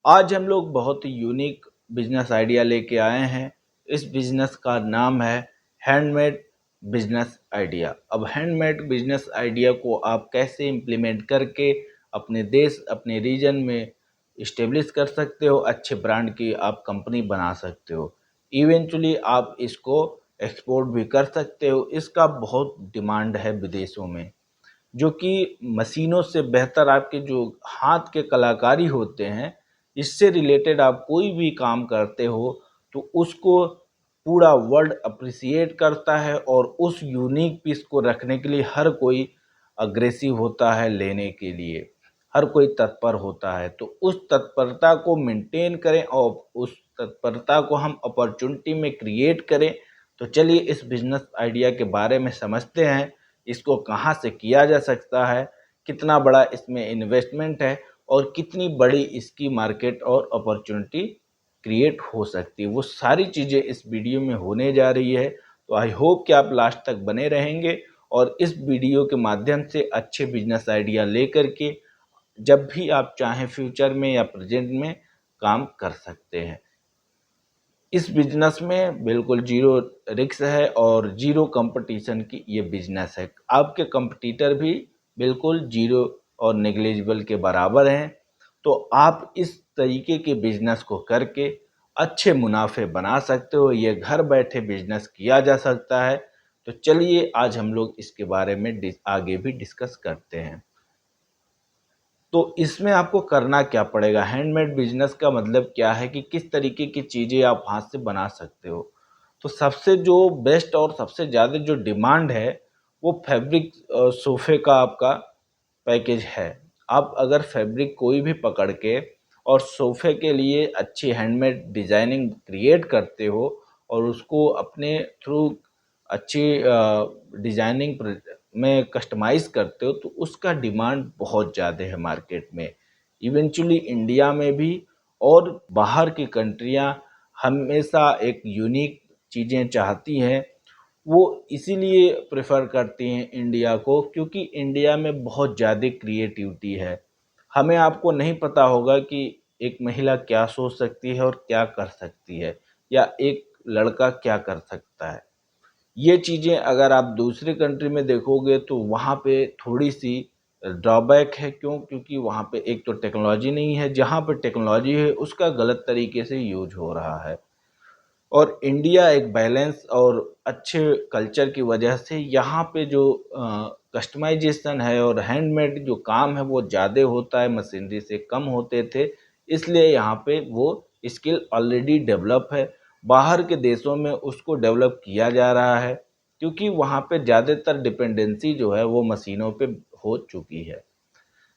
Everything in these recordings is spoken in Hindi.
आज हम लोग बहुत ही यूनिक बिजनेस आइडिया लेके आए हैं। इस बिजनेस का नाम है हैंडमेड बिजनेस आइडिया। अब हैंडमेड बिजनेस आइडिया को आप कैसे इम्प्लीमेंट करके अपने देश, अपने रीजन में इस्टेब्लिश कर सकते हो, अच्छे ब्रांड की आप कंपनी बना सकते हो। इवेंचुअली आप इसको एक्सपोर्ट भी कर सकते हो। इसका बहुत डिमांड है विदेशों में, जो कि मशीनों से बेहतर आपके जो हाथ के कलाकारी होते हैं, इससे रिलेटेड आप कोई भी काम करते हो तो उसको पूरा वर्ल्ड अप्रिसिएट करता है और उस यूनिक पीस को रखने के लिए हर कोई अग्रेसिव होता है लेने के लिए, हर कोई तत्पर होता है। तो उस तत्परता को मेंटेन करें और उस तत्परता को हम अपॉर्चुनिटी में क्रिएट करें। तो चलिए इस बिजनेस आइडिया के बारे में समझते हैं। इसको कहाँ से किया जा सकता है, कितना बड़ा इसमें इन्वेस्टमेंट है और कितनी बड़ी इसकी मार्केट और अपॉर्चुनिटी क्रिएट हो सकती है, वो सारी चीज़ें इस वीडियो में होने जा रही है। तो आई होप कि आप लास्ट तक बने रहेंगे और इस वीडियो के माध्यम से अच्छे बिजनेस आइडिया लेकर के जब भी आप चाहें फ्यूचर में या प्रेजेंट में काम कर सकते हैं। इस बिजनेस में बिल्कुल जीरो रिस्क है और जीरो कंपटीशन की ये बिजनेस है। आपके कंपटीटर भी बिल्कुल जीरो और नेग्लिजिबल के बराबर हैं। तो आप इस तरीके के बिजनेस को करके अच्छे मुनाफे बना सकते हो। ये घर बैठे बिजनेस किया जा सकता है। तो चलिए आज हम लोग इसके बारे में आगे भी डिस्कस करते हैं। तो इसमें आपको करना क्या पड़ेगा, हैंडमेड बिजनेस का मतलब क्या है कि किस तरीके की चीज़ें आप हाथ से बना सकते हो। तो सबसे जो बेस्ट और सबसे ज़्यादा जो डिमांड है वो फैब्रिक सोफे का आपका पैकेज है। आप अगर फैब्रिक कोई भी पकड़ के और सोफे के लिए अच्छी हैंडमेड डिज़ाइनिंग क्रिएट करते हो और उसको अपने थ्रू अच्छी डिज़ाइनिंग में कस्टमाइज़ करते हो तो उसका डिमांड बहुत ज़्यादा है मार्केट में। इवेंचुअली इंडिया में भी और बाहर की कंट्रियां हमेशा एक यूनिक चीज़ें चाहती हैं। वो इसीलिए प्रेफर करती हैं इंडिया को क्योंकि इंडिया में बहुत ज़्यादा क्रिएटिविटी है। हमें आपको नहीं पता होगा कि एक महिला क्या सोच सकती है और क्या कर सकती है या एक लड़का क्या कर सकता है। ये चीज़ें अगर आप दूसरी कंट्री में देखोगे तो वहाँ पे थोड़ी-सी ड्रॉबैक है। क्यों? क्योंकि वहाँ पे एक तो टेक्नोलॉजी नहीं है, जहाँ पे टेक्नोलॉजी है उसका गलत तरीके से यूज़ हो रहा है। और इंडिया एक बैलेंस और अच्छे कल्चर की वजह से यहाँ पे जो कस्टमाइजेशन है और हैंडमेड जो काम है वो ज़्यादा होता है, मशीनरी से कम होते थे। इसलिए यहाँ पे वो स्किल ऑलरेडी डेवलप है। बाहर के देशों में उसको डेवलप किया जा रहा है क्योंकि वहाँ पे ज़्यादातर डिपेंडेंसी जो है वो मशीनों पे हो चुकी है।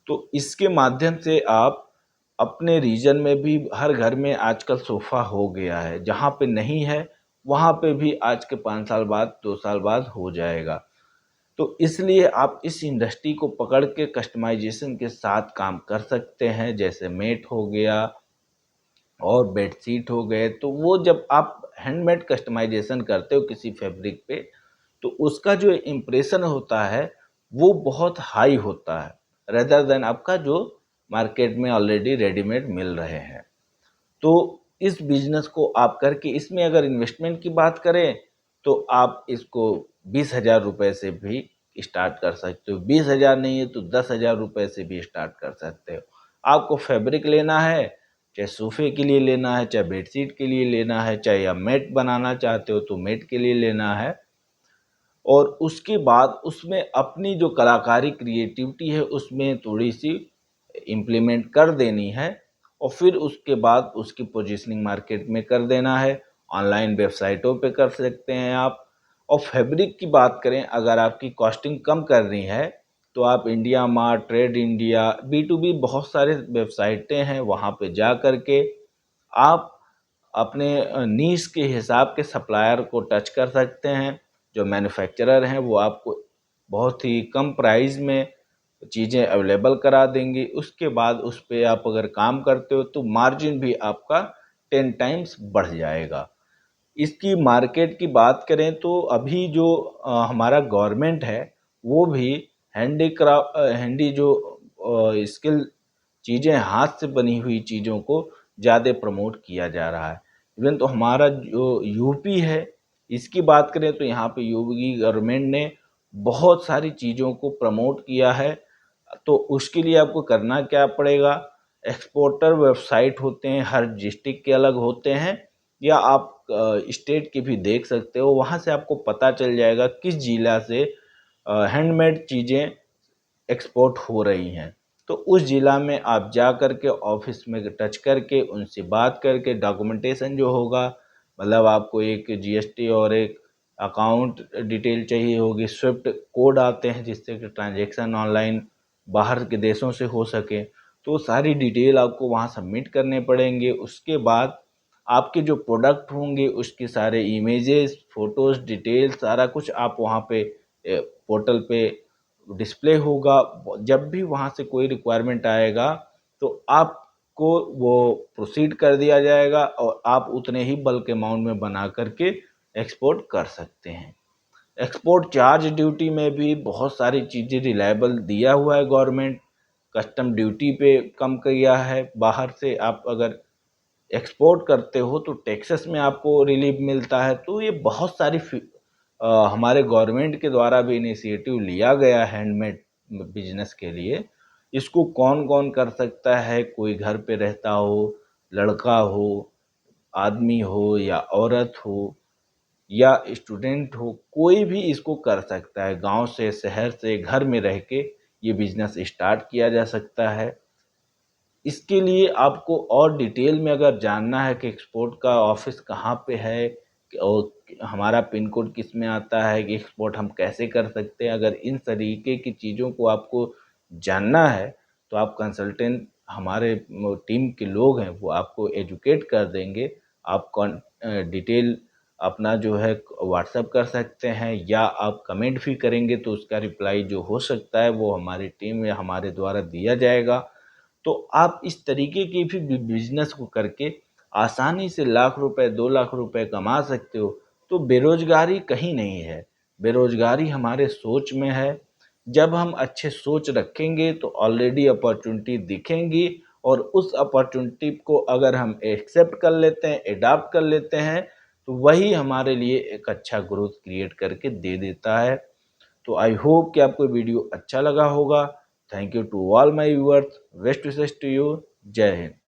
तो इसके माध्यम से आप अपने रीजन में भी हर घर में आजकल सोफ़ा हो गया है। जहाँ पे नहीं है वहाँ पे भी आज के 5 साल बाद 2 साल बाद हो जाएगा। तो इसलिए आप इस इंडस्ट्री को पकड़ के कस्टमाइजेशन के साथ काम कर सकते हैं। जैसे मेट हो गया और बेडशीट हो गए। तो वो जब आप हैंडमेड कस्टमाइजेशन करते हो किसी फैब्रिक पे तो उसका जो इम्प्रेशन होता है वो बहुत हाई होता है रेदर देन आपका जो मार्केट में ऑलरेडी रेडीमेड मिल रहे हैं। तो इस बिजनेस को आप करके इसमें अगर इन्वेस्टमेंट की बात करें तो आप इसको 20,000 रुपये से भी स्टार्ट कर सकते हो। 20,000 नहीं है तो 10,000 रुपये से भी स्टार्ट कर सकते हो। आपको फैब्रिक लेना है, चाहे सोफे के लिए लेना है, चाहे बेडशीट के लिए लेना है, चाहे आप मैट बनाना चाहते हो तो मैट के लिए लेना है। और उसके बाद उसमें अपनी जो कलाकारी क्रिएटिविटी है उसमें थोड़ी-सी इम्प्लीमेंट कर देनी है और फिर उसके बाद उसकी पोजीशनिंग मार्केट में कर देना है। ऑनलाइन वेबसाइटों पे कर सकते हैं आप। और फैब्रिक की बात करें, अगर आपकी कॉस्टिंग कम करनी है तो आप India mart, trade India, B2B बहुत सारे वेबसाइटें हैं, वहाँ पे जा कर के आप अपने नीश के हिसाब के सप्लायर को टच कर सकते हैं। जो मैन्युफैक्चरर हैं वो आपको बहुत ही कम प्राइस में चीज़ें अवेलेबल करा देंगे। उसके बाद उस पे आप अगर काम करते हो तो मार्जिन भी आपका 10 टाइम्स बढ़ जाएगा। इसकी मार्केट की बात करें तो अभी जो हमारा गवर्नमेंट है वो भी हैंडी जो स्किल चीज़ें, हाथ से बनी हुई चीज़ों को ज़्यादा प्रमोट किया जा रहा है। इवन तो हमारा जो यूपी है, इसकी बात करें तो यहाँ पे योगी गवर्नमेंट ने बहुत सारी चीज़ों को प्रमोट किया है। तो उसके लिए आपको करना क्या पड़ेगा, एक्सपोर्टर वेबसाइट होते हैं, हर डिस्ट्रिक्ट के अलग होते हैं, या आप स्टेट के भी देख सकते हो। वहाँ से आपको पता चल जाएगा किस जिला से हैंडमेड चीज़ें एक्सपोर्ट हो रही हैं। तो उस ज़िला में आप जा कर के ऑफिस में टच करके उनसे बात करके डॉक्यूमेंटेशन जो होगा, मतलब आपको एक जीएसटी और एक अकाउंट डिटेल चाहिए होगी, स्विफ्ट कोड आते हैं जिससे कि ट्रांजैक्शन ऑनलाइन बाहर के देशों से हो सके। तो सारी डिटेल आपको वहाँ सबमिट करने पड़ेंगे। उसके बाद आपके जो प्रोडक्ट होंगे उसके सारे इमेजेस, फोटोज़, डिटेल सारा कुछ आप वहाँ पे पोर्टल पे डिस्प्ले होगा। जब भी वहाँ से कोई रिक्वायरमेंट आएगा तो आपको वो प्रोसीड कर दिया जाएगा और आप उतने ही बल्क अमाउंट में बना करके एक्सपोर्ट कर सकते हैं। एक्सपोर्ट चार्ज ड्यूटी में भी बहुत सारी चीज़ें रिलायबल दिया हुआ है गवर्नमेंट। कस्टम ड्यूटी पे कम किया है। बाहर से आप अगर एक्सपोर्ट करते हो तो टैक्सेस में आपको रिलीफ मिलता है। तो ये बहुत सारी हमारे गवर्नमेंट के द्वारा भी इनिशिएटिव लिया गया है हैंडमेड बिजनेस के लिए। इसको कौन कौन कर सकता है, कोई घर पे रहता हो, लड़का हो, आदमी हो या औरत हो या स्टूडेंट हो, कोई भी इसको कर सकता है। गांव से, शहर से, घर में रह के ये बिजनेस स्टार्ट किया जा सकता है। इसके लिए आपको और डिटेल में अगर जानना है कि एक्सपोर्ट का ऑफिस कहाँ पे है और हमारा पिन कोड किस में आता है, कि एक्सपोर्ट हम कैसे कर सकते हैं, अगर इन तरीके की चीज़ों को आपको जानना है तो आप कंसल्टेंट, हमारे टीम के लोग हैं वो आपको एजुकेट कर देंगे। आप डिटेल अपना जो है व्हाट्सएप कर सकते हैं या आप कमेंट भी करेंगे तो उसका रिप्लाई जो हो सकता है वो हमारी टीम या हमारे द्वारा दिया जाएगा। तो आप इस तरीके की भी बिजनेस को करके आसानी से लाख रुपए, 2 लाख रुपए कमा सकते हो। तो बेरोजगारी कहीं नहीं है, बेरोजगारी हमारे सोच में है। जब हम अच्छे सोच रखेंगे तो ऑलरेडी अपॉर्चुनिटी दिखेंगी और उस अपॉर्चुनिटी को अगर हम एक्सेप्ट कर लेते हैं, एडाप्ट कर लेते हैं, तो वही हमारे लिए एक अच्छा ग्रोथ क्रिएट करके दे देता है। तो आई होप कि आपको वीडियो अच्छा लगा होगा। Thank you to all my viewers. Best wishes to you. जय हिंद।